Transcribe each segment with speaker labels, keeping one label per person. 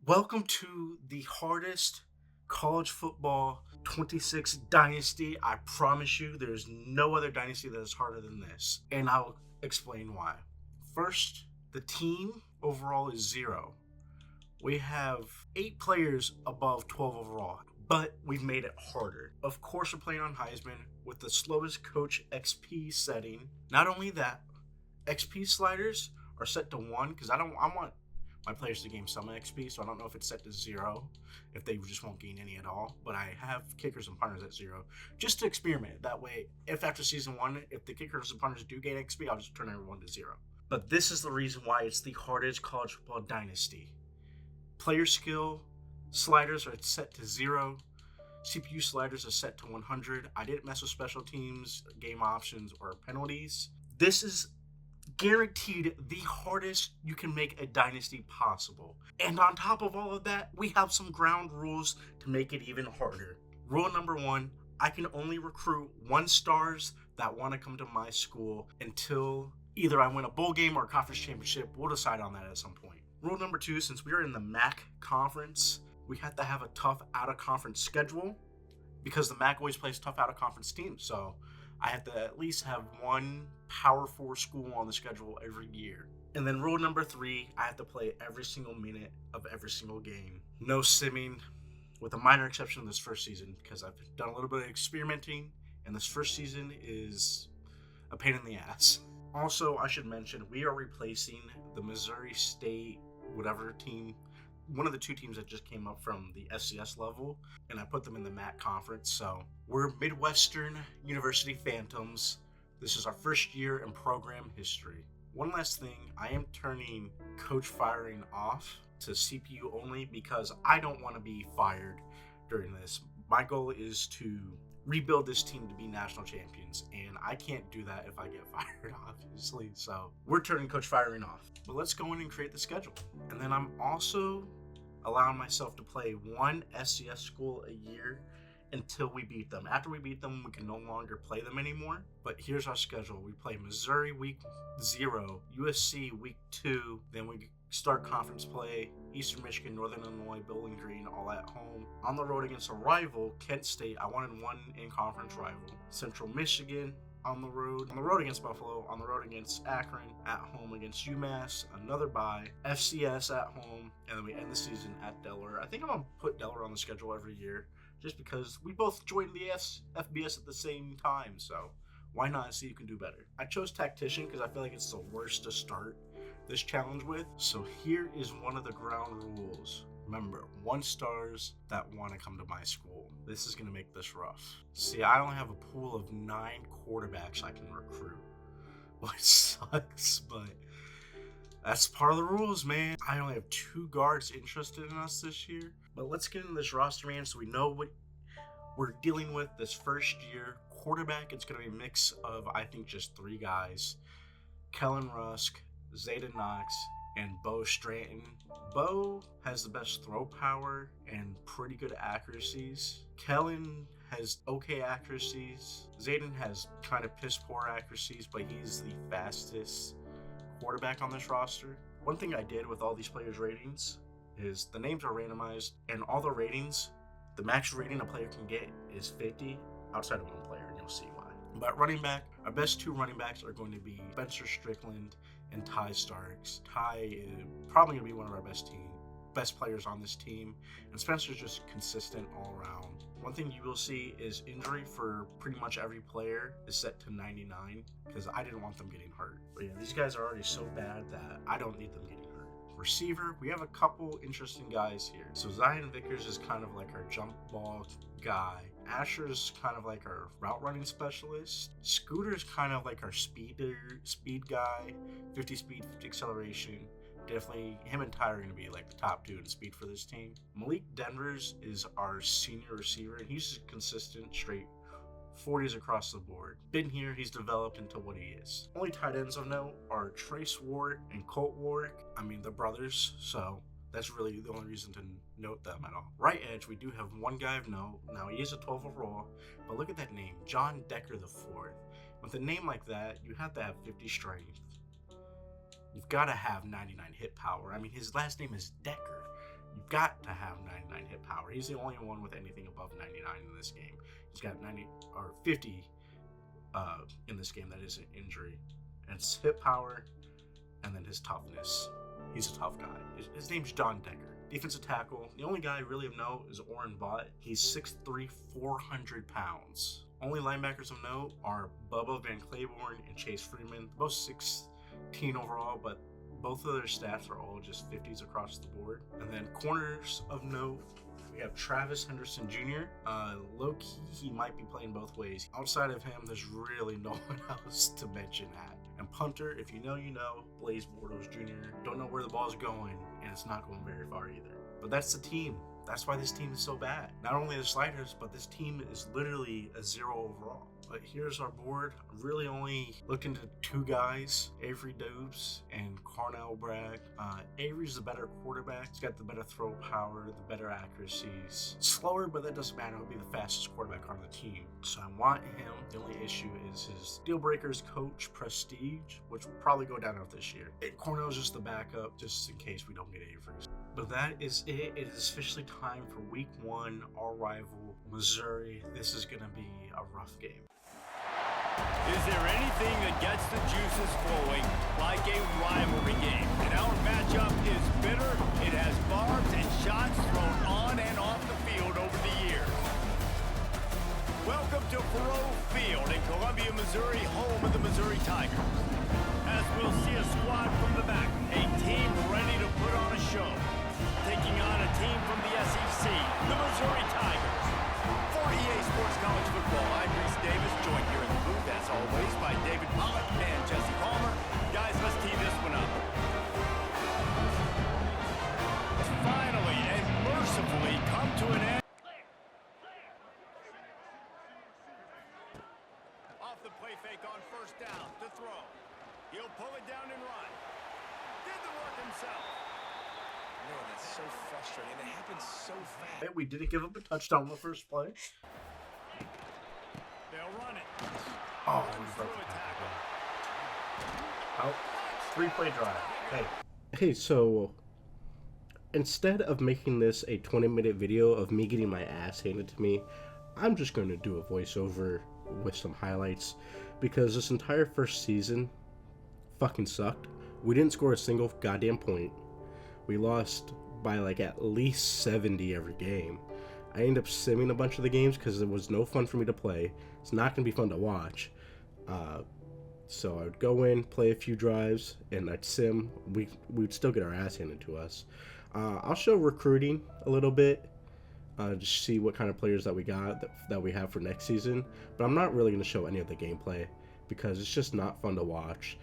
Speaker 1: Welcome to the hardest college football 26 dynasty. I promise you, there's no other dynasty that is harder than this. And I'll explain why. First, the team overall is 0. We have 8 players above 12 overall, but we've made it harder. Of course, we're playing on Heisman with the slowest coach XP setting. Not only that, XP sliders are set to 1 because I want my players to gain some XP, so I don't know if it's set to 0, if they just won't gain any at all. But I have kickers and punters at 0, just to experiment. That way, if after season 1, if the kickers and punters do gain XP, I'll just turn everyone to 0. But this is the reason why it's the hardest college football dynasty. Player skill sliders are set to 0. CPU sliders are set to 100. I didn't mess with special teams, game options, or penalties. This is guaranteed the hardest you can make a dynasty possible. And on top of all of that, we have some ground rules to make it even harder. Rule number 1, I can only recruit 1-stars that want to come to my school until either I win a bowl game or a conference championship. We'll decide on that at some point. Rule number 2, since we are in the MAC conference, we have to have a tough out-of-conference schedule because the MAC always plays tough out-of-conference teams. So I have to at least have one Power 4 school on the schedule every year. And then rule number 3, I have to play every single minute of every single game. No simming, with a minor exception of this first season, because I've done a little bit of experimenting, and this first season is a pain in the ass. Also, I should mention, we are replacing the Missouri State whatever team, one of the 2 teams that just came up from the FCS level, and I put them in the MAC conference. So we're Midwestern University Phantoms. This is our first year in program history. One last thing, I am turning coach firing off to CPU only because I don't want to be fired during this. My goal is to rebuild this team to be national champions, and I can't do that if I get fired, obviously. So we're turning coach firing off. But let's go in and create the schedule. And then I'm also allowing myself to play 1 SCS school a year until we beat them. After we beat them, we can no longer play them anymore. But here's our schedule. We play Missouri week 0, USC week 2, then we start conference play, Eastern Michigan, Northern Illinois, Bowling Green, all at home. On the road against a rival, Kent State. I wanted one in-conference rival. Central Michigan on the road against Buffalo, on the road against Akron, at home against UMass, another bye, FCS at home, and then we end the season at Delaware. I think I'm going to put Delaware on the schedule every year, just because we both joined the FBS at the same time, so why not see who can do better? I chose Tactician because I feel like it's the worst to start this challenge with. So here is one of the ground rules. Remember, 1-stars that want to come to my school. This is going to make this rough. See, I only have a pool of 9 quarterbacks I can recruit. Which sucks, but that's part of the rules, man. I only have 2 guards interested in us this year. But let's get into this roster, man, so we know what we're dealing with this first year. Quarterback, it's going to be a mix of, I think, just 3 guys. Kellen Rusk, Zayden Knox, and Bo Stratton. Bo has the best throw power and pretty good accuracies. Kellen has okay accuracies. Zayden has kind of piss poor accuracies, but he's the fastest quarterback on this roster. One thing I did with all these players' ratings is the names are randomized, and all the ratings, the max rating a player can get is 50 outside of one player, and you'll see why. But running back, our best 2 running backs are going to be Spencer Strickland and Ty Starks. Ty is probably going to be one of our best players on this team, and Spencer's just consistent all around. One thing you will see is injury for pretty much every player is set to 99 because I didn't want them getting hurt. But yeah, these guys are already so bad that I don't need them getting hurt. Receiver, we have a couple interesting guys here. So Zion Vickers is kind of like our jump ball guy. Asher's kind of like our route running specialist. Scooter's kind of like our speed guy. 50 speed, 50 acceleration. Definitely him and Ty are going to be like the top 2 in speed for this team. Malik Denvers is our senior receiver, and he's just consistent, straight 40s across the board. Been here, he's developed into what he is. Only tight ends of note are Trace Ward and Colt Warwick. I mean, they're brothers, so that's really the only reason to note them at all. Right edge, we do have one guy of note. Now, he is a 12 overall, but look at that name, John Decker IV. With a name like that, you have to have 50 strength. You've got to have 99 hit power. I mean, his last name is Decker. You got to have 99 hit power. He's the only one with anything above 99 in this game. He's got 90 or 50 in this game that isn't injury. And it's hit power and then his toughness. He's a tough guy. His name's John Decker. Defensive tackle. The only guy I really of note is Orrin Vaught. He's 6'3", 400 pounds. Only linebackers of note are Bubba Van Claiborne and Chase Freeman. Both 16 overall, but both of their stats are all just 50s across the board. And then corners of note, we have Travis Henderson Jr. Low-key, he might be playing both ways. Outside of him, there's really no one else to mention at. And punter, if you know, you know, Blaze Bortles Jr. Don't know where the ball's going, and it's not going very far either. But that's the team. That's why this team is so bad. Not only the sliders, but this team is literally a 0 overall. But here's our board. I really only looked into 2 guys, Avery Dobbs and Cornell Bragg. Avery's the better quarterback. He's got the better throw power, the better accuracies. Slower, but that doesn't matter. He'll be the fastest quarterback on the team. So I want him. The only issue is his deal breakers coach prestige, which will probably go down out this year. Cornell's just the backup, just in case we don't get Avery's. But that is it. It is officially time for week 1, our rival, Missouri. This is going to be a rough game.
Speaker 2: Is there anything that gets the juices flowing like a rivalry game? And our matchup is bitter. It has barbs and shots thrown on and off the field over the years. Welcome to Faroe Field in Columbia, Missouri, home of the Missouri Tigers. As we'll see a squad from the back, a team ready to put on a show. Taking on a team from the SEC, the Missouri Tigers. For EA Sports College Football, I'm Reese Davis, joined here in the booth, as always, by David Pollock and Jesse Palmer. Guys, let's tee this one up. Finally and mercifully come to an end. Off the play fake on first down to throw. He'll pull it down and run. Did the work himself. Man, that's so frustrating. It happens so fast.
Speaker 1: Hey, we didn't give up a touchdown on the first play.
Speaker 2: They'll run it.
Speaker 1: Oh, we broke the tackle. Out. 3-play drive. Hey, so instead of making this a 20-minute video of me getting my ass handed to me, I'm just going to do a voiceover with some highlights, because this entire first season fucking sucked. We didn't score a single goddamn point. We lost by like at least 70 every game. I ended up simming a bunch of the games because it was no fun for me to play. It's not going to be fun to watch. So I would go in, play a few drives, and I'd sim. We'd still get our ass handed to us. I'll show recruiting a little bit, just see what kind of players that we got, that we have for next season. But I'm not really going to show any of the gameplay because it's just not fun to watch.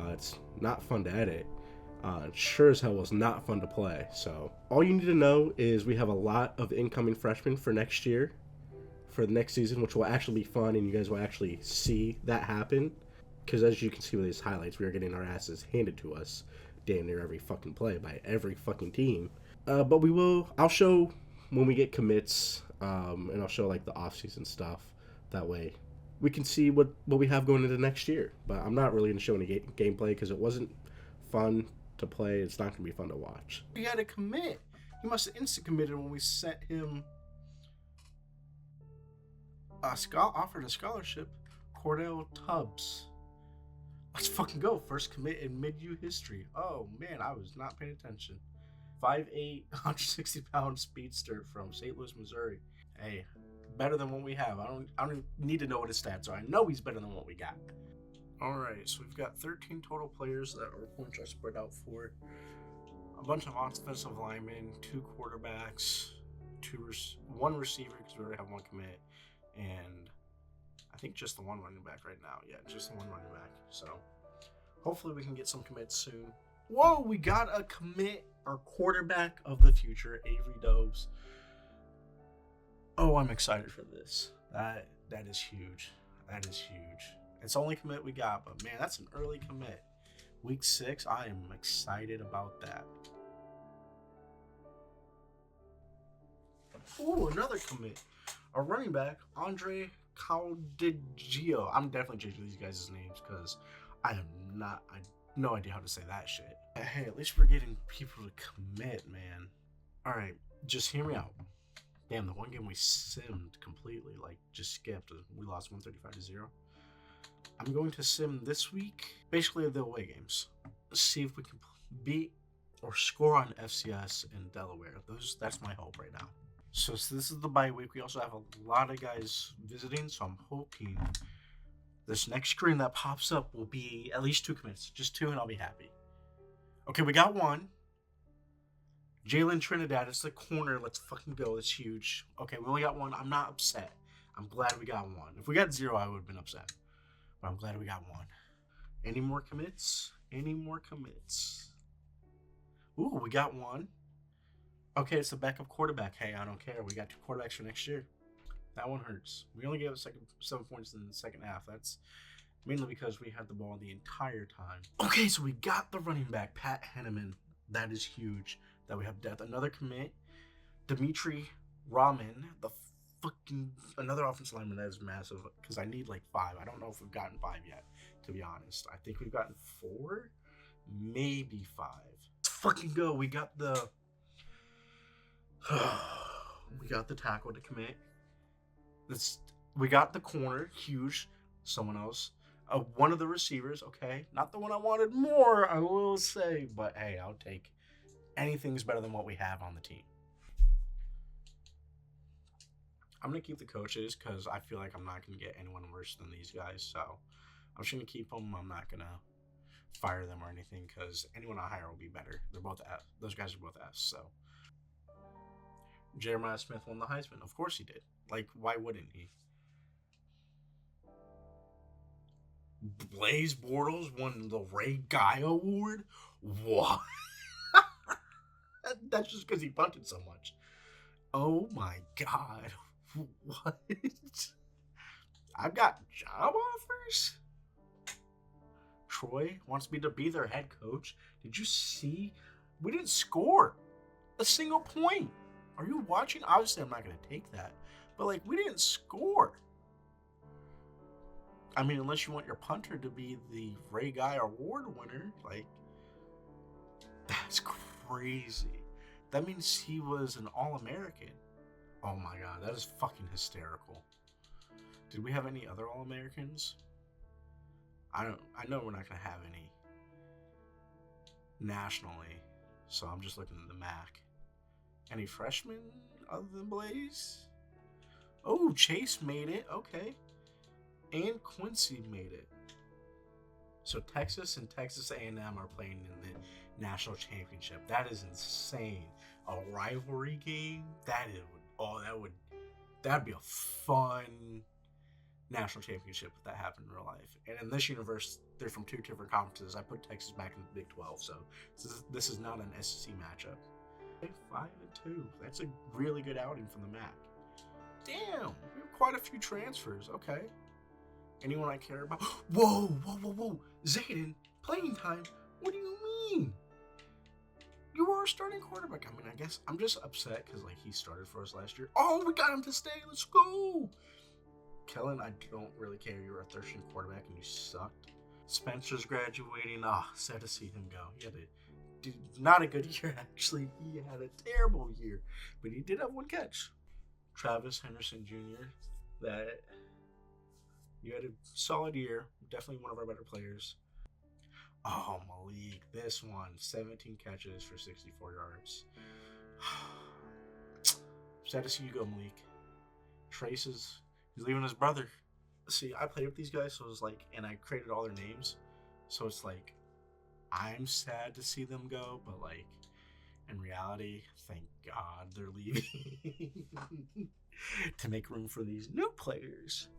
Speaker 1: It's not fun to edit. Sure as hell was not fun to play. So all you need to know is we have a lot of incoming freshmen for next year, for the next season, which will actually be fun, and you guys will actually see that happen. Because as you can see with these highlights, we are getting our asses handed to us damn near every fucking play by every fucking team. But I'll show when we get commits, and I'll show like the off-season stuff. That way we can see what we have going into next year. But I'm not really going to show any gameplay because it wasn't fun to play. It's not going to be fun to watch. He had to commit. He must have instant committed when we sent him offered a scholarship. Cordell Tubbs. Let's fucking go. First commit in mid-U history. Oh man, I was not paying attention. 5'8", 160-pound speedster from St. Louis, Missouri. Hey, better than what we have. I don't need to know what his stats are. I know he's better than what we got. Alright, so we've got 13 total players that our points are spread out for. A bunch of offensive linemen, 2 quarterbacks, 1 receiver because we already have 1 commit, and I think just the 1 running back right now. Yeah, just the 1 running back. So hopefully we can get some commits soon. Whoa, we got a commit, our quarterback of the future, Avery Dobbs. Oh, I'm excited for this. That is huge. That is huge. It's the only commit we got, but man, that's an early commit. Week 6, I am excited about that. Ooh, another commit. A running back, Andre Caldigio. I'm definitely changing these guys' names because I have no idea how to say that shit. Hey, at least we're getting people to commit, man. All right, just hear me out. Damn, the one game we simmed completely, like just skipped. We lost 135-0. I'm going to sim this week, basically the away games. See if we can beat or score on FCS in Delaware. That's my hope right now. So this is the bye week. We also have a lot of guys visiting, so I'm hoping this next screen that pops up will be at least 2 commits. Just 2 and I'll be happy. Okay, we got 1. Jalen Trinidad, it's the corner. Let's fucking go. It's huge. Okay, we only got 1. I'm not upset. I'm glad we got 1. If we got 0, I would have been upset. But I'm glad we got 1. Any more commits? Any more commits? Ooh, we got 1. Okay, it's a backup quarterback. Hey, I don't care. We got 2 quarterbacks for next year. That one hurts. We only gave us 7 points in the second half. That's mainly because we had the ball the entire time. Okay, so we got the running back, Pat Henneman. That is huge that we have depth. Another commit, Dimitri Rahman, another offensive lineman that is massive because I need like 5. I don't know if we've gotten 5 yet, to be honest. I think we've gotten 4, maybe 5. Let's fucking go. We got the tackle to commit. We got the corner, huge. Someone else. One of the receivers, okay. Not the one I wanted more, I will say. But hey, I'll take anything's better than what we have on the team. I'm going to keep the coaches because I feel like I'm not going to get anyone worse than these guys. So I'm just going to keep them. I'm not going to fire them or anything because anyone I hire will be better. They're both F. Those guys are both S. So Jeremiah Smith won the Heisman. Of course he did. Like, why wouldn't he? Blaze Bortles won the Ray Guy Award? What? That's just because he punted so much. Oh my God. What? I've got job offers? Troy wants me to be their head coach. Did you see? We didn't score a single point. Are you watching? Obviously, I'm not going to take that. But, like, we didn't score. I mean, unless you want your punter to be the Ray Guy Award winner. Like, that's crazy. That means he was an All-American. Oh, my God. That is fucking hysterical. Did we have any other All-Americans? I know we're not going to have any nationally. So I'm just looking at the MAC. Any freshmen other than Blaze? Oh, Chase made it. Okay. And Quincy made it. So Texas and Texas A&M are playing in the national championship. That is insane. A rivalry game? That'd be a fun national championship if that happened in real life. And in this universe, they're from 2 different conferences. I put Texas back in the Big 12, so this is not an SEC matchup. 5-2. That's a really good outing from the MAC. Damn, we have quite a few transfers. Okay. Anyone I care about? Whoa. Zayden, playing time? What do you mean? You were a starting quarterback. I mean, I guess I'm just upset because, like, he started for us last year. Oh, we got him to stay. Let's go. Kellen, I don't really care. You were a third-string quarterback and you sucked. Spencer's graduating. Sad to see him go. He had not a good year, actually. He had a terrible year. But he did have 1 catch. Travis Henderson Jr., that you had a solid year. Definitely one of our better players. Oh, Malik, this one. 17 catches for 64 yards. Sad to see you go, Malik. Trace he's leaving his brother. See, I played with these guys, so it was like, and I created all their names. So it's like, I'm sad to see them go, but like, in reality, thank God they're leaving to make room for these new players.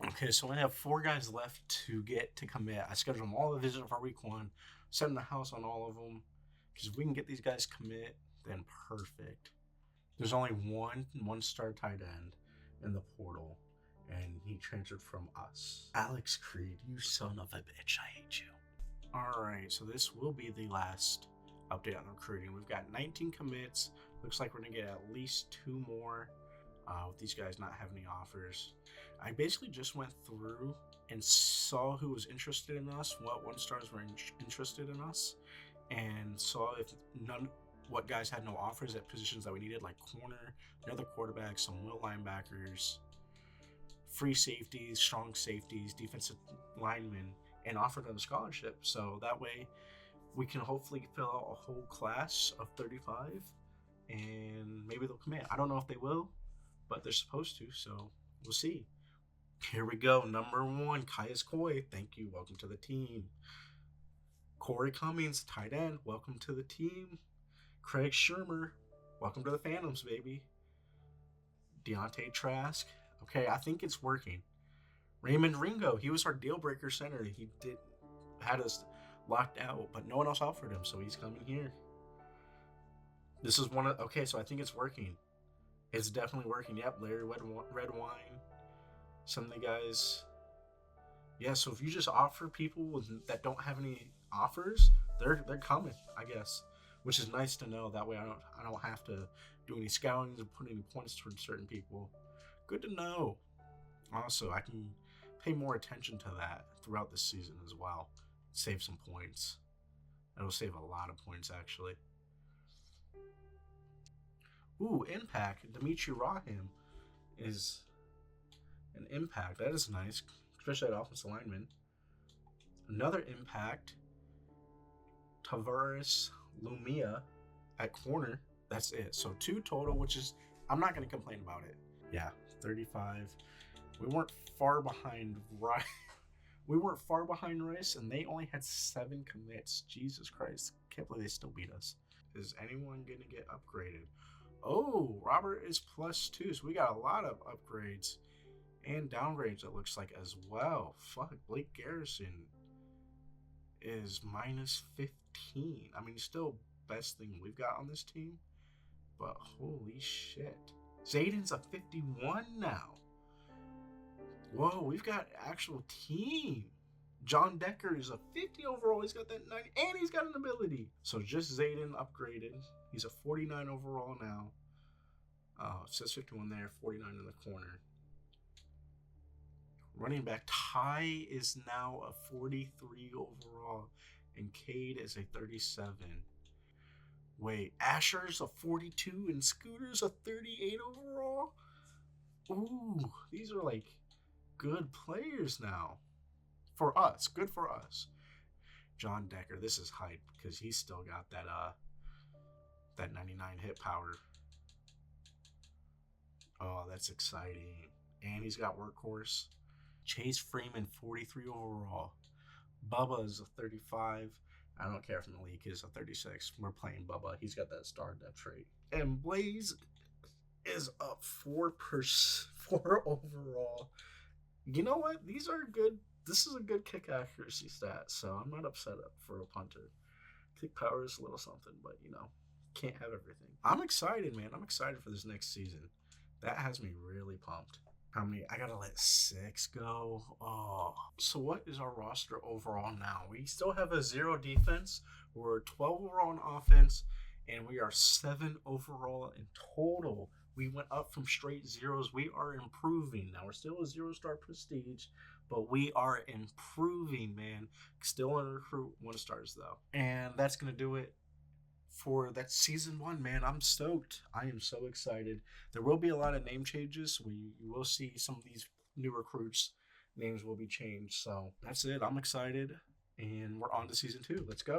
Speaker 1: Okay, so I have 4 guys left to get to commit. I scheduled them all to visit for week 1, setting the house on all of them. Because if we can get these guys commit, then perfect. There's only one star tight end in the portal, and he transferred from us. Alex Creed, you son of a bitch, I hate you. Alright, so this will be the last update on recruiting. We've got 19 commits. Looks like we're going to get at least 2 more with these guys not having any offers. I basically just went through and saw who was interested in us, what 1-stars were interested in us, and saw if what guys had no offers at positions that we needed, like corner, another quarterback, some will linebackers, free safeties, strong safeties, defensive linemen, and offered them a scholarship. So that way we can hopefully fill out a whole class of 35, and maybe they'll come in. I don't know if they will, but they're supposed to, so we'll see. Here we go. Number 1, Kaius Koi. Thank you. Welcome to the team. Corey Cummings, tight end. Welcome to the team. Craig Shermer. Welcome to the Phantoms, baby. Deontay Trask. Okay, I think it's working. Raymond Ringo. He was our deal breaker center. He had us locked out, but no one else offered him, so he's coming here. This is one of... Okay, so I think it's working. It's definitely working. Yep, Larry Redwine. Some of the guys... Yeah, so if you just offer people that don't have any offers, they're coming, I guess. Which is nice to know. That way I don't have to do any scouting or put any points towards certain people. Good to know. Also, I can pay more attention to that throughout the season as well. Save some points. It'll save a lot of points, actually. Ooh, impact. Dimitri Rahim is an impact. That is nice, especially at offensive lineman. Another impact. Tavares Lumia at corner. That's it. So 2 total, which is... I'm not going to complain about it. Yeah, 35. We weren't far behind Rice. We weren't far behind Rice, and they only had 7 commits. Jesus Christ. Can't believe they still beat us. Is anyone going to get upgraded? Oh, Robert is +2, so we got a lot of upgrades and downgrades, it looks like, as well. Fuck, Blake Garrison is -15. I mean, still best thing we've got on this team, but holy shit. Zayden's a 51 now. Whoa, we've got actual team. John Decker is a 50 overall. He's got that 90, and he's got an ability. So just Zayden upgraded. He's a 49 overall now. It says 51 there, 49 in the corner. Running back Ty is now a 43 overall, and Cade is a 37. Wait, Asher's a 42, and Scooter's a 38 overall? Ooh, these are like good players now. For us, good for us. John Decker, this is hype because he's still got that 99 hit power. Oh, that's exciting. And he's got workhorse. Chase Freeman, 43 overall. Bubba is a 35. I don't care if Malik is a 36. We're playing Bubba. He's got that star depth trait. And Blaze is up 4 overall. You know what? These are good. This is a good kick accuracy stat, so I'm not upset for a punter. Kick power is a little something, but, you know, can't have everything. I'm excited, man. I'm excited for this next season. That has me really pumped. How many? I gotta let 6 go. Oh. So what is our roster overall now? We still have a 0 defense. We're 12 overall in offense, and we are 7 overall in total. We went up from straight zeros. We are improving. Now, we're still a 0-star prestige, but we are improving, man. Still in recruit 1-stars, though. And that's going to do it for that season 1, man. I'm stoked. I am so excited. There will be a lot of name changes. We will see some of these new recruits. Names will be changed. So that's it. I'm excited. And we're on to season 2. Let's go.